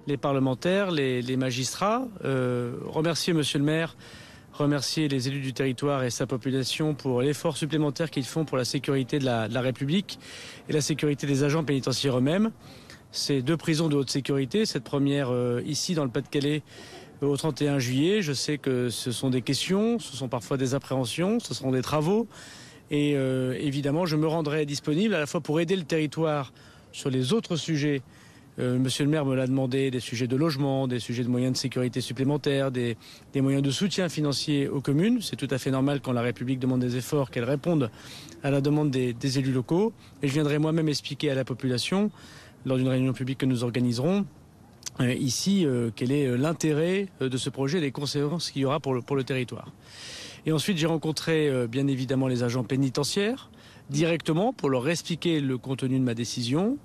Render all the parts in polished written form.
les parlementaires, les magistrats, remercier Monsieur le maire, remercier les élus du territoire et sa population pour l'effort supplémentaire qu'ils font pour la sécurité de la République et la sécurité des agents pénitentiaires eux-mêmes. C'est 2 prisons de haute sécurité, cette première ici dans le Pas-de-Calais au 31 juillet. Je sais que ce sont des questions, ce sont parfois des appréhensions, ce seront des travaux. Et évidemment, je me rendrai disponible à la fois pour aider le territoire sur les autres sujets. Monsieur le maire me l'a demandé, des sujets de logement, des sujets de moyens de sécurité supplémentaires, des moyens de soutien financier aux communes. C'est tout à fait normal quand la République demande des efforts qu'elle réponde à la demande des élus locaux. Et je viendrai moi-même expliquer à la population, lors d'une réunion publique que nous organiserons, ici, quel est l'intérêt de ce projet et les conséquences qu'il y aura pour le territoire. Et ensuite, j'ai rencontré bien évidemment les agents pénitentiaires directement pour leur expliquer le contenu de ma décision,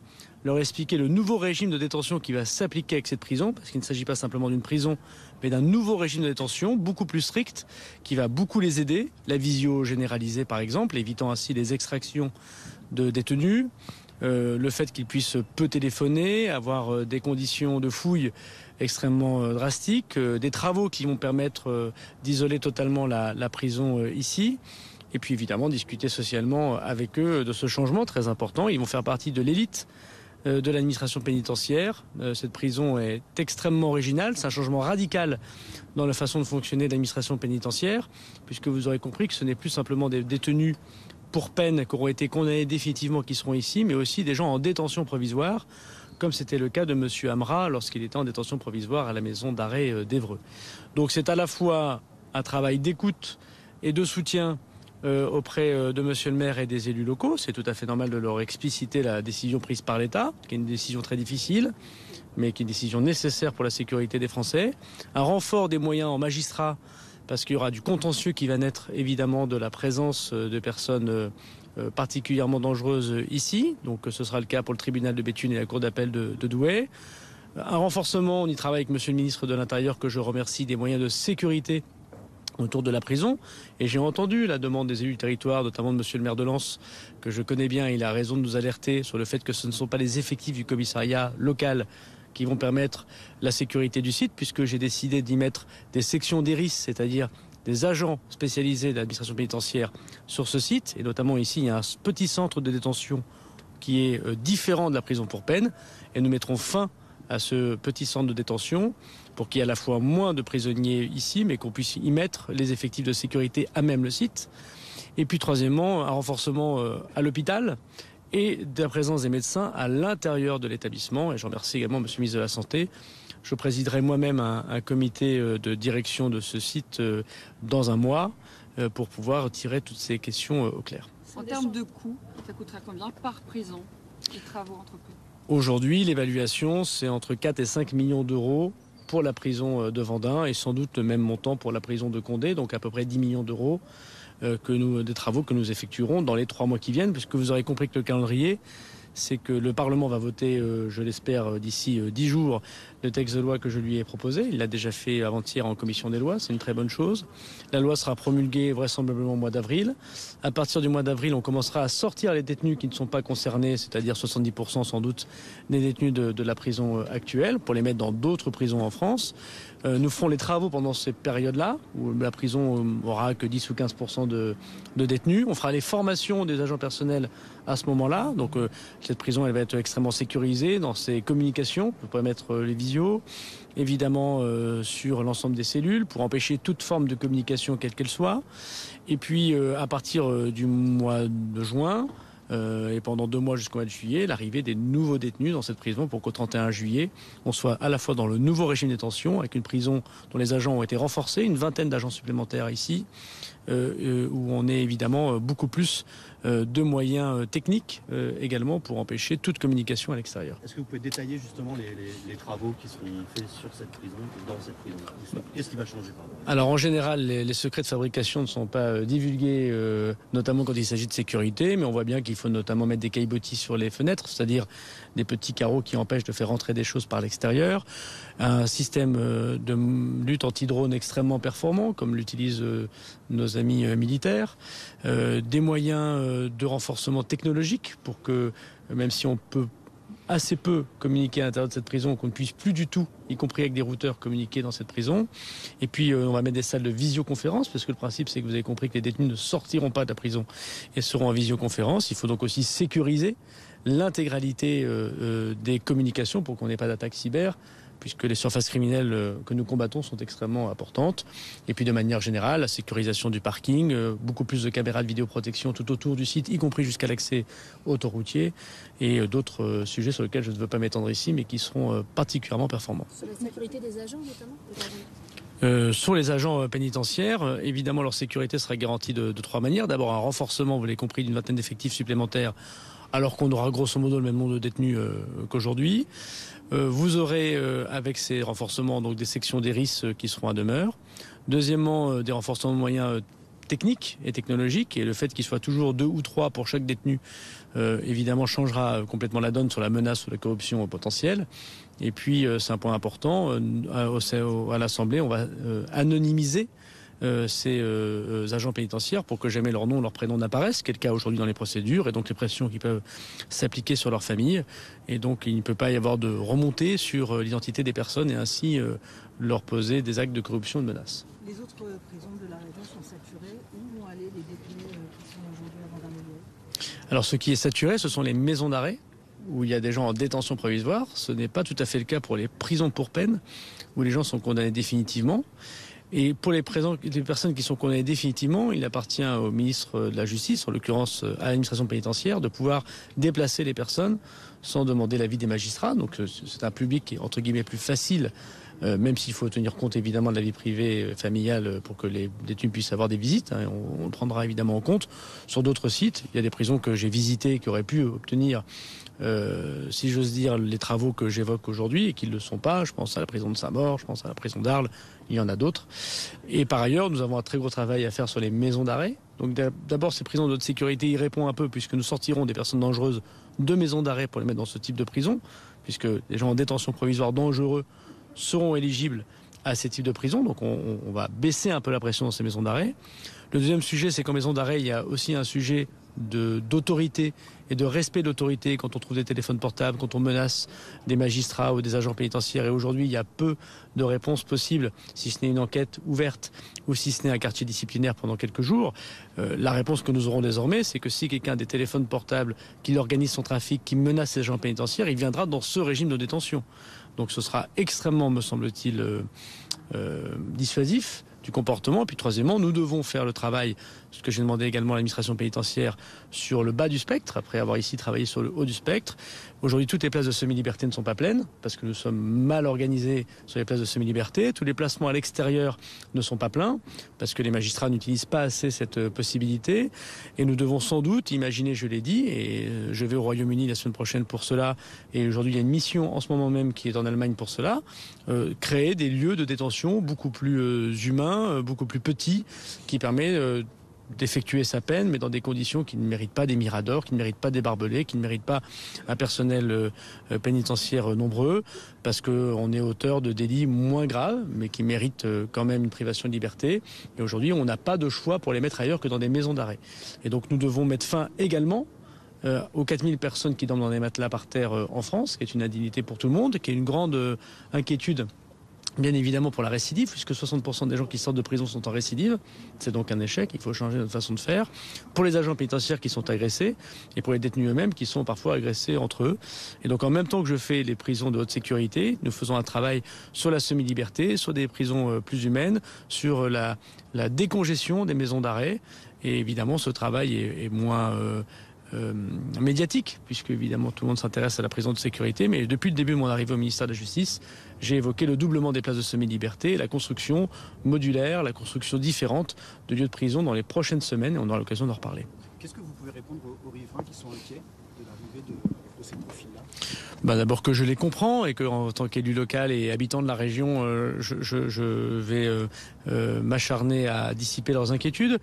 leur expliquer le nouveau régime de détention qui va s'appliquer avec cette prison, parce qu'il ne s'agit pas simplement d'une prison, mais d'un nouveau régime de détention beaucoup plus strict, qui va beaucoup les aider. La visio généralisée par exemple, évitant ainsi les extractions de détenus, le fait qu'ils puissent peu téléphoner, avoir des conditions de fouille extrêmement drastiques, des travaux qui vont permettre d'isoler totalement la prison ici. Et puis évidemment discuter socialement avec eux de ce changement très important. Ils vont faire partie de l'élite de l'administration pénitentiaire. Cette prison est extrêmement originale, c'est un changement radical dans la façon de fonctionner de l'administration pénitentiaire, puisque vous aurez compris que ce n'est plus simplement des détenus pour peine qui auront été condamnés définitivement qui seront ici, mais aussi des gens en détention provisoire, comme c'était le cas de M. Amra lorsqu'il était en détention provisoire à la maison d'arrêt d'Évreux. Donc c'est à la fois un travail d'écoute et de soutien auprès de Monsieur le maire et des élus locaux. C'est tout à fait normal de leur expliciter la décision prise par l'État, qui est une décision très difficile, mais qui est une décision nécessaire pour la sécurité des Français. Un renfort des moyens en magistrats, parce qu'il y aura du contentieux qui va naître évidemment de la présence de personnes particulièrement dangereuses ici. Donc ce sera le cas pour le tribunal de Béthune et la cour d'appel de Douai. Un renforcement, on y travaille avec Monsieur le ministre de l'Intérieur, que je remercie, des moyens de sécurité autour de la prison. Et j'ai entendu la demande des élus du territoire, notamment de Monsieur le maire de Lens, que je connais bien. Il a raison de nous alerter sur le fait que ce ne sont pas les effectifs du commissariat local qui vont permettre la sécurité du site, puisque j'ai décidé d'y mettre des sections d'ERIS, c'est-à-dire des agents spécialisés de l'administration pénitentiaire sur ce site. Et notamment ici, il y a un petit centre de détention qui est différent de la prison pour peine. Et nous mettrons fin à ce petit centre de détention pour qu'il y ait à la fois moins de prisonniers ici, mais qu'on puisse y mettre les effectifs de sécurité à même le site. Et puis troisièmement, un renforcement à l'hôpital et de la présence des médecins à l'intérieur de l'établissement. Et je remercie également Monsieur le ministre de la Santé. Je présiderai moi-même un comité de direction de ce site dans un mois pour pouvoir tirer toutes ces questions au clair. En termes de coûts, ça coûtera combien par prison, les travaux entrepris? Aujourd'hui, l'évaluation, c'est entre 4 et 5 millions d'euros pour la prison de Vendin et sans doute le même montant pour la prison de Condé, donc à peu près 10 millions d'euros des travaux que nous effectuerons dans les 3 mois qui viennent, puisque vous aurez compris que le calendrier, c'est que le Parlement va voter, je l'espère, d'ici 10 jours, le texte de loi que je lui ai proposé. Il l'a déjà fait avant-hier en commission des lois, c'est une très bonne chose. La loi sera promulguée vraisemblablement au mois d'avril. À partir du mois d'avril, on commencera à sortir les détenus qui ne sont pas concernés, c'est-à-dire 70% sans doute des détenus de la prison actuelle, pour les mettre dans d'autres prisons en France. Nous ferons les travaux pendant ces périodes-là, où la prison aura que 10 ou 15% de détenus. On fera les formations des agents personnels à ce moment-là. Donc cette prison, elle va être extrêmement sécurisée dans ses communications. On peut mettre les visios, évidemment sur l'ensemble des cellules, pour empêcher toute forme de communication, quelle qu'elle soit. Et puis à partir du mois de juin, et pendant 2 mois jusqu'au mois de juillet, l'arrivée des nouveaux détenus dans cette prison pour qu'au 31 juillet, on soit à la fois dans le nouveau régime de détention, avec une prison dont les agents ont été renforcés, une vingtaine d'agents supplémentaires ici, où on est évidemment beaucoup plus de moyens techniques également pour empêcher toute communication à l'extérieur. Est-ce que vous pouvez détailler justement les travaux qui seront faits sur cette prison, dans cette prison? Qu'est-ce qui va changer? Alors en général, les secrets de fabrication ne sont pas divulgués, notamment quand il s'agit de sécurité, mais on voit bien qu'il faut notamment mettre des caillebotis sur les fenêtres, c'est-à-dire des petits carreaux qui empêchent de faire rentrer des choses par l'extérieur, un système de lutte anti-drone extrêmement performant, comme l'utilisent nos amis militaires, des moyens de renforcement technologique pour que, même si on peut assez peu communiquer à l'intérieur de cette prison, qu'on ne puisse plus du tout, y compris avec des routeurs, communiquer dans cette prison. Et puis on va mettre des salles de visioconférence, parce que le principe c'est que vous avez compris que les détenus ne sortiront pas de la prison et seront en visioconférence. Il faut donc aussi sécuriser l'intégralité des communications pour qu'on n'ait pas d'attaque cyber, puisque les surfaces criminelles que nous combattons sont extrêmement importantes. Et puis de manière générale, la sécurisation du parking, beaucoup plus de caméras de vidéoprotection tout autour du site, y compris jusqu'à l'accès autoroutier, et d'autres sujets sur lesquels je ne veux pas m'étendre ici, mais qui seront particulièrement performants. Sur la sécurité des agents notamment sur les agents pénitentiaires, évidemment, leur sécurité sera garantie de 3 manières. D'abord, un renforcement, vous l'avez compris, d'une vingtaine d'effectifs supplémentaires, alors qu'on aura grosso modo le même nombre de détenus qu'aujourd'hui. Vous aurez, avec ces renforcements, donc des sections d'ERIS qui seront à demeure. Deuxièmement, des renforcements de moyens techniques et technologiques. Et le fait qu'il soit toujours 2 ou 3 pour chaque détenu, évidemment, changera complètement la donne sur la menace ou la corruption potentielle. Et puis, c'est un point important, à l'Assemblée, on va anonymiser ces agents pénitentiaires pour que jamais leur nom, leur prénom n'apparaissent, ce qui est le cas aujourd'hui dans les procédures, et donc les pressions qui peuvent s'appliquer sur leur famille. Et donc il ne peut pas y avoir de remontée sur l'identité des personnes et ainsi leur poser des actes de corruption et de menaces. Les autres prisons de la région sont saturées. Où vont aller les détenus qui sont aujourd'hui à Vendôme-les-Lyon ? Alors ce qui est saturé, ce sont les maisons d'arrêt, où il y a des gens en détention provisoire. Ce n'est pas tout à fait le cas pour les prisons pour peine, où les gens sont condamnés définitivement. Et pour les personnes qui sont condamnées définitivement, il appartient au ministre de la Justice, en l'occurrence à l'administration pénitentiaire, de pouvoir déplacer les personnes sans demander l'avis des magistrats. Donc c'est un public qui est entre guillemets plus facile, même s'il faut tenir compte évidemment de la vie privée familiale pour que les détenus puissent avoir des visites. On le prendra évidemment en compte. Sur d'autres sites, il y a des prisons que j'ai visitées qui auraient pu obtenir, si j'ose dire, les travaux que j'évoque aujourd'hui et qui ne le sont pas. Je pense à la prison de Saint-Maur, je pense à la prison d'Arles, il y en a d'autres. Et par ailleurs, nous avons un très gros travail à faire sur les maisons d'arrêt. Donc d'abord, ces prisons de haute sécurité y répondent un peu, puisque nous sortirons des personnes dangereuses de maisons d'arrêt pour les mettre dans ce type de prison, puisque les gens en détention provisoire dangereux seront éligibles à ces types de prisons. Donc on va baisser un peu la pression dans ces maisons d'arrêt. Le deuxième sujet, c'est qu'en maison d'arrêt, il y a aussi un sujet d'autorité et de respect de l'autorité quand on trouve des téléphones portables, quand on menace des magistrats ou des agents pénitentiaires. Et aujourd'hui, il y a peu de réponses possibles, si ce n'est une enquête ouverte ou si ce n'est un quartier disciplinaire pendant quelques jours. La réponse que nous aurons désormais, c'est que si quelqu'un a des téléphones portables, qu'il organise son trafic, qui menace les agents pénitentiaires, il viendra dans ce régime de détention. Donc ce sera extrêmement, me semble-t-il, dissuasif du comportement. Puis troisièmement, nous devons faire le travail, ce que j'ai demandé également à l'administration pénitentiaire, sur le bas du spectre, après avoir ici travaillé sur le haut du spectre. Aujourd'hui, toutes les places de semi-liberté ne sont pas pleines, parce que nous sommes mal organisés sur les places de semi-liberté. Tous les placements à l'extérieur ne sont pas pleins, parce que les magistrats n'utilisent pas assez cette possibilité. Et nous devons sans doute imaginer, je l'ai dit, et je vais au Royaume-Uni la semaine prochaine pour cela, et aujourd'hui il y a une mission en ce moment même qui est en Allemagne pour cela, créer des lieux de détention beaucoup plus humains, beaucoup plus petits, qui permet d'effectuer sa peine, mais dans des conditions qui ne méritent pas des miradors, qui ne méritent pas des barbelés, qui ne méritent pas un personnel pénitentiaire nombreux, parce qu'on est auteur de délits moins graves, mais qui méritent quand même une privation de liberté. Et aujourd'hui, on n'a pas de choix pour les mettre ailleurs que dans des maisons d'arrêt. Et donc nous devons mettre fin également aux 4000 personnes qui dorment dans des matelas par terre en France, qui est une indignité pour tout le monde, qui est une grande inquiétude, bien évidemment, pour la récidive, puisque 60% des gens qui sortent de prison sont en récidive. C'est donc un échec, il faut changer notre façon de faire. Pour les agents pénitentiaires qui sont agressés, et pour les détenus eux-mêmes qui sont parfois agressés entre eux. Et donc en même temps que je fais les prisons de haute sécurité, nous faisons un travail sur la semi-liberté, sur des prisons plus humaines, sur la décongestion des maisons d'arrêt. Et évidemment, ce travail est moins médiatique, puisque évidemment tout le monde s'intéresse à la prison de sécurité, mais depuis le début de mon arrivée au ministère de la Justice, j'ai évoqué le doublement des places de semi-liberté, la construction modulaire, la construction différente de lieux de prison dans les prochaines semaines, et on aura l'occasion d'en reparler. Qu'est-ce que vous pouvez répondre aux riverains qui sont inquiets de l'arrivée de ces profils-là ? D'abord que je les comprends et que en tant qu'élu local et habitant de la région, je vais m'acharner à dissiper leurs inquiétudes.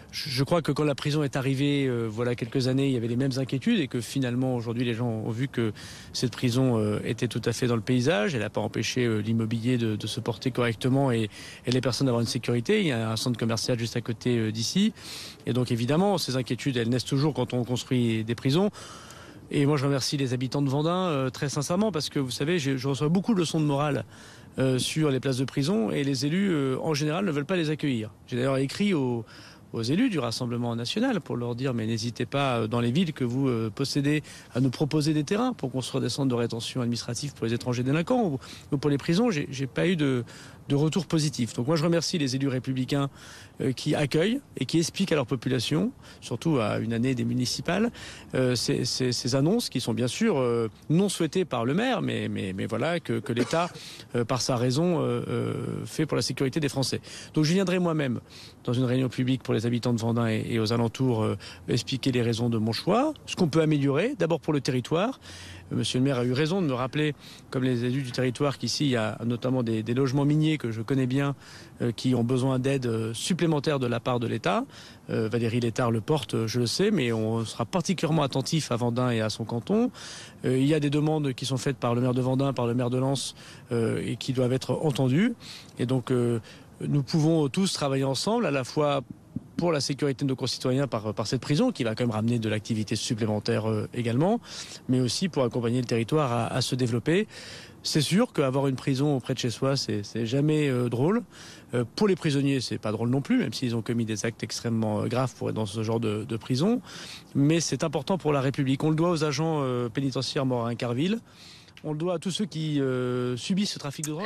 Je crois que quand la prison est arrivée, voilà quelques années, il y avait les mêmes inquiétudes et que finalement aujourd'hui les gens ont vu que cette prison était tout à fait dans le paysage. Elle n'a pas empêché l'immobilier de se porter correctement et les personnes d'avoir une sécurité. Il y a un centre commercial juste à côté d'ici. Et donc évidemment, ces inquiétudes, elles naissent toujours quand on construit des prisons. Et moi, je remercie les habitants de Vendin très sincèrement parce que vous savez, je reçois beaucoup de leçons de morale sur les places de prison et les élus, en général, ne veulent pas les accueillir. J'ai d'ailleurs écrit aux élus du Rassemblement national pour leur dire mais n'hésitez pas dans les villes que vous possédez à nous proposer des terrains pour construire des centres de rétention administrative pour les étrangers délinquants ou pour les prisons. J'ai pas eu de retour positif. Donc moi je remercie les élus républicains qui accueillent et qui expliquent à leur population, surtout à une année des municipales, ces annonces qui sont bien sûr non souhaitées par le maire, mais voilà que l'État, par sa raison, fait pour la sécurité des Français. Donc je viendrai moi-même dans une réunion publique pour les habitants de Vendin et aux alentours expliquer les raisons de mon choix, ce qu'on peut améliorer, d'abord pour le territoire. Monsieur le maire a eu raison de me rappeler, comme les élus du territoire, qu'ici il y a notamment des logements miniers que je connais bien, qui ont besoin d'aide supplémentaire de la part de l'État. Valérie Létard le porte, je le sais, mais on sera particulièrement attentif à Vendin et à son canton. Il y a des demandes qui sont faites par le maire de Vendin, par le maire de Lens, et qui doivent être entendues. Et donc nous pouvons tous travailler ensemble, à la fois pour la sécurité de nos concitoyens par cette prison qui va quand même ramener de l'activité supplémentaire également, mais aussi pour accompagner le territoire à se développer. C'est sûr qu'avoir une prison près de chez soi, c'est jamais drôle. Pour les prisonniers, c'est pas drôle non plus, même s'ils ont commis des actes extrêmement graves pour être dans ce genre de prison. Mais c'est important pour la République. On le doit aux agents pénitentiaires Morin-Carville. On le doit à tous ceux qui subissent ce trafic de drogue.